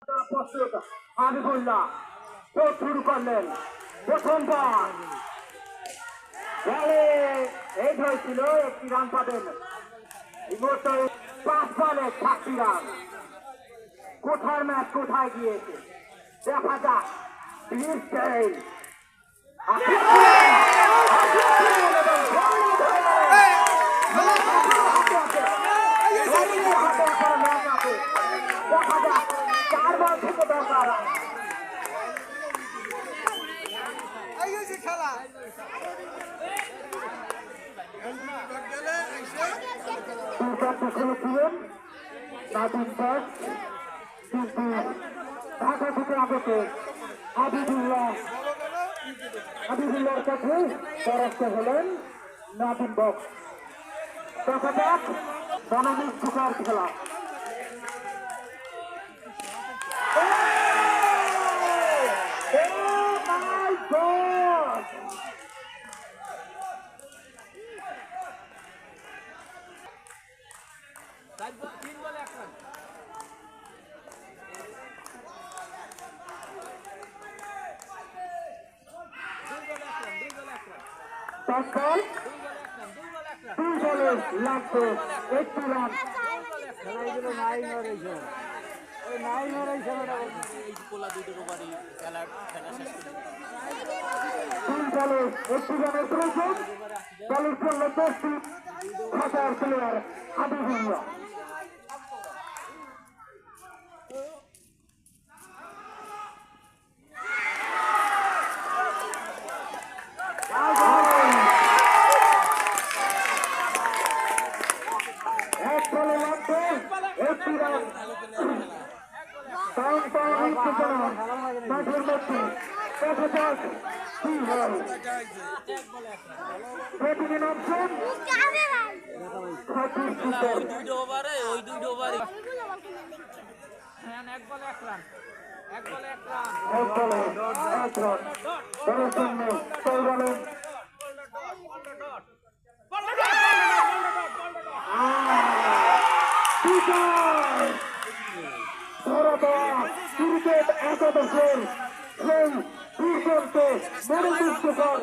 প্রস্তুত হাবিবুল্লাহ চোট শুরু করলেন প্রথমবার বলে এই হয়েছিল একটি রান পাবেন ইমোটই 5 বলে 60 রান কোথার ম্যাচ কোথায় গিয়েছে দেখা যাক প্লিজ টেল দেখা যাক 4 বল থেকে দরকার খেলা খেলেছিলেন নাদিম দাস কিন্তু ঢাকা থেকে আগত হাবিবুল্লাহর কাছে পরাস্ত হলেন নাদিম বক্স দেখা যাক মনোমুগ্ধকর খেলা তৎকাল 2 বলে লাগতো 1 রান খেলাগুলো নাই হয়েছে ওই নাই হয়েছে এই কোলা দুটো ওভারই খেলা শেষ করে 3 বলে 1 রানের প্রয়োজন বলের জন্য 10টি খাতার প্লেয়ার হাবিবুল্লাহ ক্রিকেট একাদশের সেই দুর্দান্ত মনোমুগ্ধকর